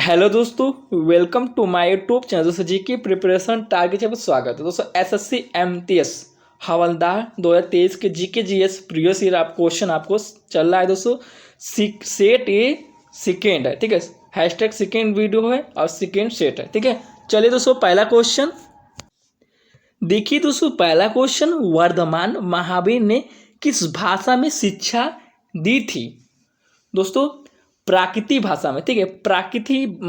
Hello दोस्तों, welcome to my YouTube channel. दोस्तों GK preparation target है, स्वागत है दोस्तों। एसएससी एमटीएस हवलदार 2023 के जीके जीएस प्रीवियस ईयर आप क्वेश्चन आपको चल रहा है दोस्तों। सेट ए सेकेंड है, ठीक है। हैशटैग सेकेंड वीडियो है और सेकेंड सेट है, ठीक है। चलिए दोस्तों, पहला क्वेश्चन देखिए दोस्तों। पहला क्वेश्चन, वर्धमान महावीर ने किस भाषा में शिक्षा दी थी? दोस्तों प्राकृतिक भाषा में, ठीक है। प्राकृतिक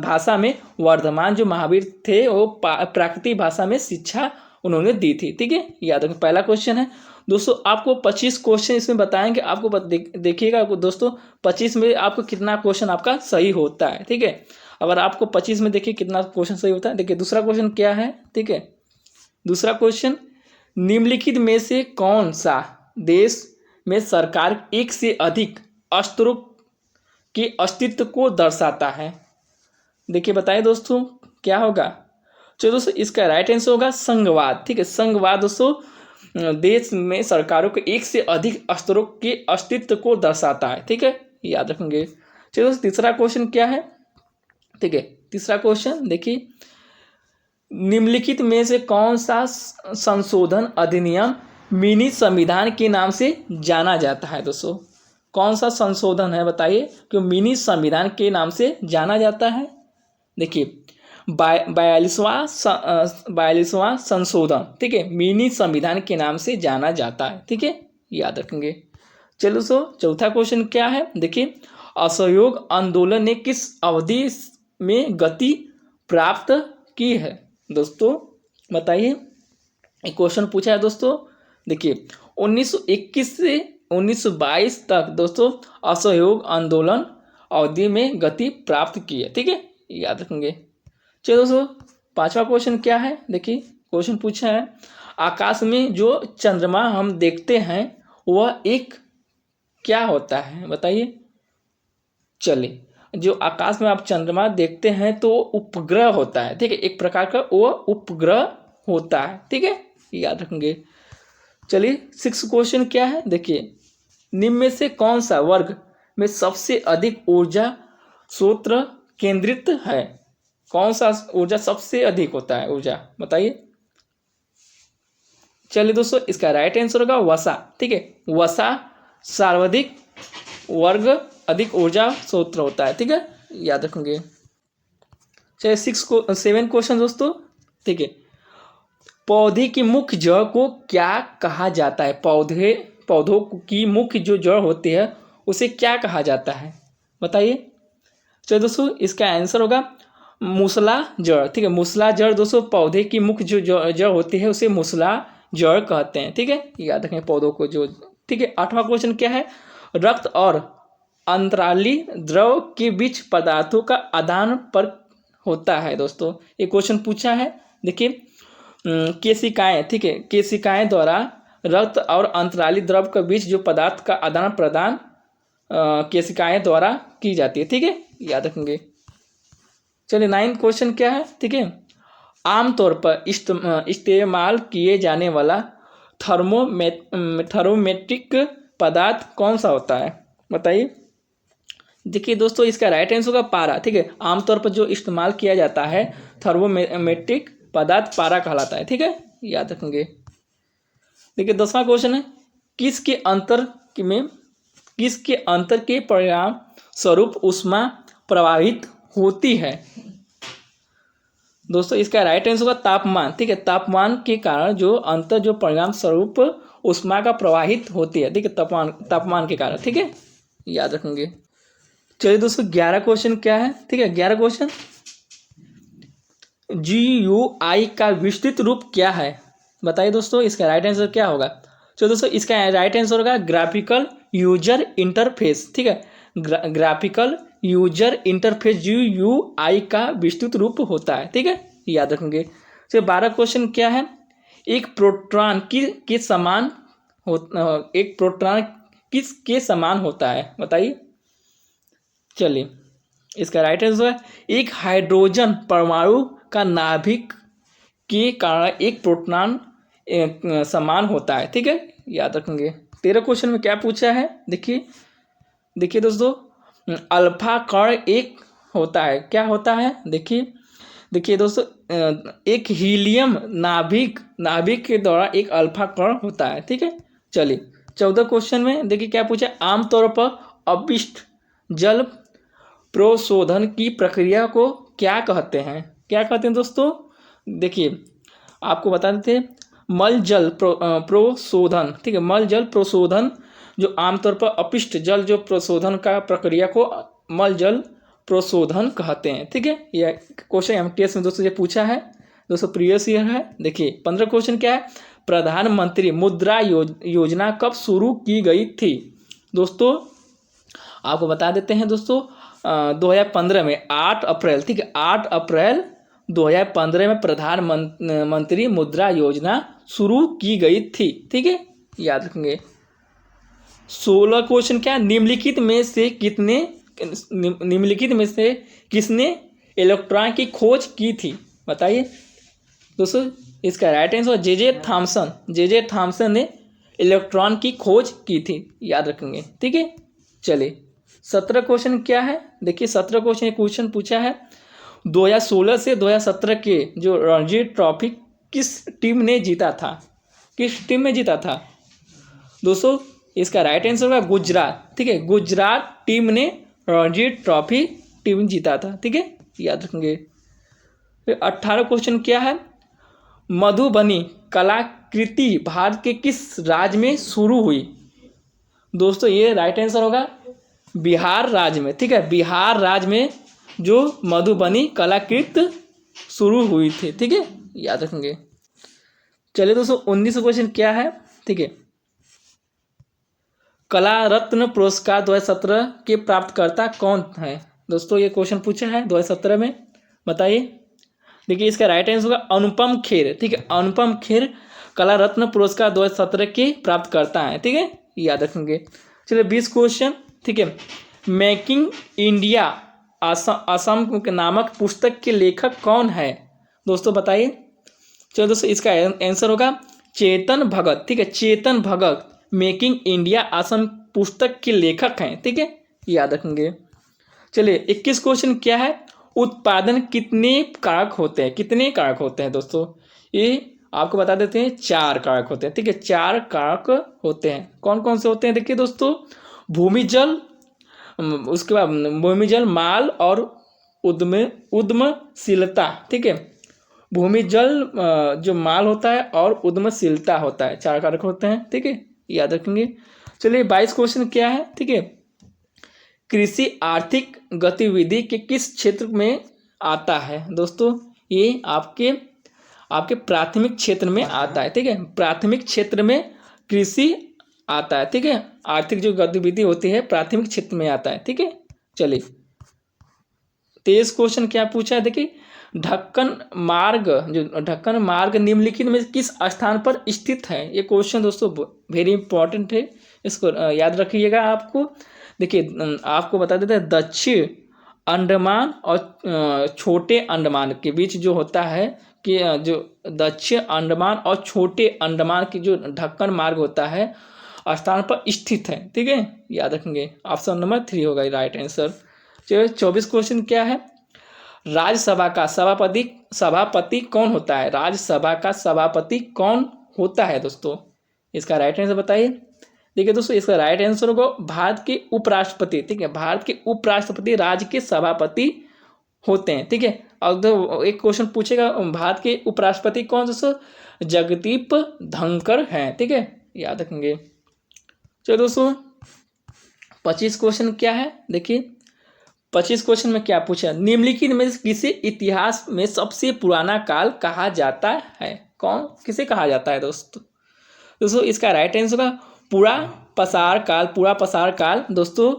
भाषा में वर्धमान जो महावीर थे वो प्राकृतिक भाषा में शिक्षा उन्होंने दी थी, ठीक है। याद रखें, पहला क्वेश्चन है दोस्तों। आपको 25 क्वेश्चन इसमें बताएंगे। आपको देखिएगा दोस्तों, 25 में आपको कितना क्वेश्चन आपका सही होता है, ठीक है। अगर आपको 25 में देखिए कितना क्वेश्चन सही होता है। देखिए दूसरा क्वेश्चन क्या है, ठीक है। दूसरा क्वेश्चन, निम्नलिखित में से कौन सा देश में सरकार एक से अधिक अस्त्रों के अस्तित्व को दर्शाता है? देखिए बताइए दोस्तों क्या होगा। चलो दोस्तों, इसका राइट आंसर होगा संघवाद, ठीक है। संघवाद दोस्तों देश में सरकारों के एक से अधिक अस्त्रों के अस्तित्व को दर्शाता है, ठीक है। याद रखेंगे। चलो दोस्तों, तीसरा क्वेश्चन क्या है, ठीक है। तीसरा क्वेश्चन देखिए, निम्नलिखित में से कौन सा संशोधन अधिनियम मिनी संविधान के नाम से जाना जाता है? दोस्तों कौन सा संशोधन है बताइए कि मिनी संविधान के नाम से जाना जाता है? देखिए 42वां संशोधन, ठीक है, मिनी संविधान के नाम से जाना जाता है, ठीक है। याद रखेंगे। चलो चौथा क्वेश्चन क्या है, देखिए असहयोग आंदोलन ने किस अवधि में गति प्राप्त की है? दोस्तों बताइए, एक क्वेश्चन पूछा है दोस्तों। देखिए 1921 से 1922 तक दोस्तों असहयोग आंदोलन अवधि में गति प्राप्त की है, ठीक है। याद रखेंगे। चलो दोस्तों, पांचवा क्वेश्चन क्या है, देखिए क्वेश्चन पूछा है, आकाश में जो चंद्रमा हम देखते हैं वह एक क्या होता है? बताइए। चलिए, जो आकाश में आप चंद्रमा देखते हैं तो उपग्रह होता है, ठीक है। एक प्रकार का वो उपग्रह होता है, ठीक है। याद रखेंगे। चलिए 6 क्वेश्चन क्या है, देखिए निम्न में से कौन सा वर्ग में सबसे अधिक ऊर्जा स्रोत केंद्रित है? कौन सा ऊर्जा सबसे अधिक होता है ऊर्जा, बताइए। चलिए दोस्तों, इसका राइट आंसर होगा वसा, ठीक है। वसा सर्वाधिक वर्ग अधिक ऊर्जा स्रोत होता है, ठीक है। याद रखेंगे। चलिए 7 क्वेश्चन दोस्तों, ठीक है। पौधे की मुख्य जड़ को क्या कहा जाता है? पौधों की मुख्य जो जड़ होती है उसे क्या कहा जाता है, बताइए। चलिए दोस्तों, इसका आंसर होगा मूसला जड़, ठीक है। मूसला जड़ दोस्तों पौधे की मुख्य जो जड़ होती है उसे मूसला जड़ कहते हैं, ठीक है। याद रखें पौधों को जो, ठीक है। 8वां क्वेश्चन क्या है, रक्त और अंतराली द्रव के बीच पदार्थों का आदान पर होता है? दोस्तों ये क्वेश्चन पूछा है। देखिए केशिकाएं, ठीक है, केशिकाएं द्वारा रक्त और अंतराली द्रव के बीच जो पदार्थ का आदान प्रदान केशिकाएं द्वारा की जाती है, ठीक है। याद रखेंगे। चलिए 9 क्वेश्चन क्या है, ठीक है। आमतौर पर इस्तेमाल किए जाने वाला थर्मोमेट्रिक पदार्थ कौन सा होता है, बताइए। देखिए दोस्तों, इसका राइट आंसर होगा पारा, ठीक है। आमतौर पर जो इस्तेमाल किया जाता है थर्मोमेट्रिक पदार्थ पारा कहलाता है, ठीक है। याद रखेंगे। देखिए 10वां क्वेश्चन है, किसके अंतर के परिणाम स्वरूप ऊष्मा प्रवाहित होती है? दोस्तों इसका राइट आंसर होगा तापमान, ठीक है। तापमान के कारण जो अंतर जो परिणाम स्वरूप ऊष्मा का प्रवाहित होती है, ठीक है, तापमान के कारण, ठीक है। याद रखेंगे। चलिए दोस्तों 11 क्वेश्चन क्या है, ठीक है। 11 क्वेश्चन, GUI का विस्तृत रूप क्या है? बताइए दोस्तों, इसका राइट आंसर क्या होगा। चलो दोस्तों, इसका राइट आंसर होगा ग्राफिकल यूजर इंटरफेस, ठीक है। ग्राफिकल यूजर इंटरफेस GUI का विस्तृत रूप होता है, ठीक है। याद रखेंगे। चलिए 12 क्वेश्चन क्या है, एक प्रोटॉन के समान एक प्रोटॉन किसके समान होता है, बताइए। चलिए इसका राइट आंसर है एक हाइड्रोजन परमाणु का नाभिक के कारण एक प्रोटॉन समान होता है, ठीक है। याद रखेंगे। 13 क्वेश्चन में क्या पूछा है, देखिए दोस्तों, अल्फा कण एक होता है, क्या होता है, देखिए देखिए दोस्तों, एक हीलियम नाभिक के द्वारा एक अल्फा कण होता है, ठीक है। चलिए 14 क्वेश्चन में देखिए क्या पूछा, आमतौर पर अपशिष्ट जल प्रोशोधन की प्रक्रिया को क्या कहते हैं, क्या कहते हैं दोस्तों, देखिए आपको बता देते हैं, मल जल प्रोशोधन, ठीक है, मल जल प्रोशोधन, जो आमतौर पर अपशिष्ट जल जो प्रोशोधन का प्रक्रिया को मल जल प्रोशोधन कहते हैं, ठीक है। यह क्वेश्चन एमटीएस में दोस्तों ये पूछा है दोस्तों, प्रीवियस ईयर है। देखिए 15 क्वेश्चन क्या है, प्रधानमंत्री मुद्रा योजना कब शुरू की गई थी, दोस्तों आपको बता देते हैं दोस्तों, 2015 में 8 अप्रैल, ठीक है, 8 अप्रैल 2015 में प्रधानमंत्री मुद्रा योजना शुरू की गई थी, ठीक है, याद रखेंगे। 16 क्वेश्चन क्या, निम्नलिखित में से किसने इलेक्ट्रॉन की खोज की थी, बताइए दोस्तों, इसका राइट आंसर जे थॉमसन ने इलेक्ट्रॉन की खोज की थी, याद रखेंगे, ठीक है। चलिए 17 क्वेश्चन क्या है, देखिए 17 क्वेश्चन पूछा है, 2016 से 2017 के जो रणजी ट्रॉफी किस टीम ने जीता था, दोस्तों इसका राइट आंसर होगा गुजरात, ठीक है, गुजरात टीम ने रणजी ट्रॉफी जीता था, ठीक है, याद रखेंगे। फिर 18 क्वेश्चन क्या है, मधुबनी कलाकृति भारत के किस राज्य में शुरू हुई, दोस्तों ये राइट आंसर होगा बिहार राज्य में, ठीक है, बिहार राज्य में जो मधुबनी कलाकृति शुरू हुई थी, ठीक है, याद रखेंगे। चलिए दोस्तों 19 क्वेश्चन क्या है, ठीक है, कला रत्न पुरस्कार 2017 के प्राप्तकर्ता कौन है, दोस्तों ये क्वेश्चन पूछा है 2017 में, बताइए। देखिए इसका राइट आंसर होगा अनुपम खेर, ठीक है, अनुपम खेर कला रत्न पुरस्कार 2017 के प्राप्तकर्ता हैं, ठीक है, याद रखेंगे। चलिए 20 क्वेश्चन, ठीक है, मेकिंग इंडिया असम नामक पुस्तक के लेखक कौन है, दोस्तों बताइए। चलो दोस्तों इसका आंसर होगा चेतन भगत, ठीक है, चेतन भगत मेकिंग इंडिया असम पुस्तक के लेखक हैं, ठीक है, याद रखेंगे। चलिए 21 क्वेश्चन क्या है, उत्पादन कितने कारक होते हैं दोस्तों, ये आपको बता देते हैं 4 कारक होते हैं, ठीक है, 4 कारक होते हैं, कौन कौन से होते हैं, देखिए दोस्तों, भूमि जल, उसके बाद भूमि जल, माल और उद्यमशीलता, ठीक है, भूमि जल जो माल होता है और उद्यमशीलता होता है, 4 कारक होते हैं, ठीक है, याद रखेंगे। चलिए 22 क्वेश्चन क्या है, ठीक है, कृषि आर्थिक गतिविधि के किस क्षेत्र में आता है, दोस्तों ये आपके प्राथमिक क्षेत्र में आता है, ठीक है, प्राथमिक क्षेत्र में कृषि आता है, ठीक है, आर्थिक जो गतिविधि होती है प्राथमिक क्षेत्र में आता है, ठीक है। चलिए 23 क्वेश्चन क्या पूछा है, देखिए ढक्कन मार्ग निम्नलिखित में किस स्थान पर स्थित है, ये क्वेश्चन दोस्तों वेरी इंपॉर्टेंट है, इसको याद रखिएगा। आपको देखिए आपको बता देते हैं, दक्षिण अंडमान और छोटे अंडमान के बीच जो होता है कि जो दक्षिण अंडमान और छोटे अंडमान की जो ढक्कन मार्ग होता है स्थान पर स्थित है, ठीक है, याद रखेंगे। ऑप्शन नंबर 3 होगा राइट आंसर। चलिए 24 क्वेश्चन क्या है, राज्यसभा का सभापति कौन होता है, राज्यसभा का सभापति कौन होता है दोस्तों, इसका राइट आंसर बताइए। देखिए दोस्तों इसका राइट आंसर होगा भारत के उपराष्ट्रपति, ठीक है, भारत के उपराष्ट्रपति राज्य के सभापति होते हैं, ठीक है। और एक क्वेश्चन पूछेगा भारत के उपराष्ट्रपति कौन, दोस्तों जगदीप धनखड़ हैं, ठीक है, याद रखेंगे। चलो दोस्तों 25 क्वेश्चन क्या है, देखिए 25 क्वेश्चन में क्या पूछा, निम्नलिखित में किसे इतिहास में सबसे पुराना काल कहा जाता है, किसे कहा जाता है दोस्तों इसका राइट आंसर होगा पूरा पसार काल दोस्तों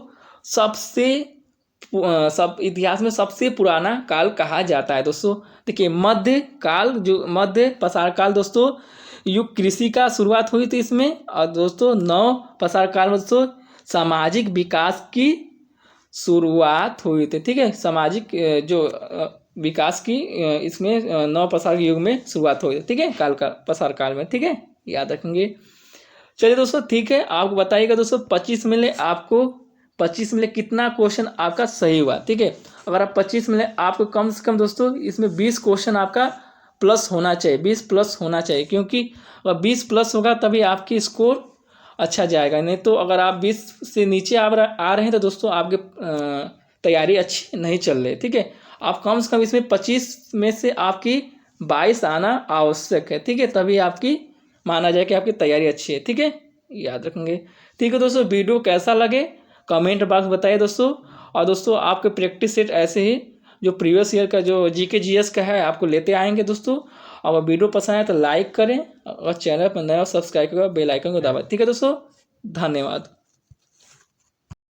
इतिहास में सबसे पुराना काल कहा जाता है दोस्तों। देखिए मध्य पसार काल दोस्तों युग कृषि का शुरुआत हुई थी इसमें, और दोस्तों नव पसार काल में दोस्तों सामाजिक विकास की शुरुआत हुई थी, ठीक है, सामाजिक जो विकास की इसमें नव पसार युग में शुरुआत हुई थी, ठीक है, पसार काल में, ठीक है, याद रखेंगे। चलिए दोस्तों ठीक है, आपको बताइएगा दोस्तों 25 में ले कितना क्वेश्चन आपका सही हुआ, ठीक है। अगर आप 25 मिले, आपको कम से कम दोस्तों इसमें 20 क्वेश्चन आपका प्लस होना चाहिए, 20 प्लस होना चाहिए, क्योंकि अगर 20 प्लस होगा तभी आपकी स्कोर अच्छा जाएगा। नहीं तो अगर आप 20 से नीचे आ रहे हैं तो दोस्तों आपके तैयारी अच्छी नहीं चल रही, ठीक है। आप कम से कम इसमें 25 में से आपकी 22 आना आवश्यक है, ठीक है, तभी आपकी माना जाए कि आपकी तैयारी अच्छी है, ठीक है, याद रखेंगे। ठीक है दोस्तों, वीडियो कैसा लगे कमेंट बॉक्स बताइए दोस्तों। और दोस्तों आपके प्रैक्टिस सेट ऐसे ही जो प्रीवियस ईयर का जो जीके जीएस का है आपको लेते आएंगे दोस्तों। और वीडियो पसंद आए तो लाइक करें और चैनल पर नया सब्सक्राइब करें, बेल आइकन को दबाएं। ठीक है दोस्तों, धन्यवाद।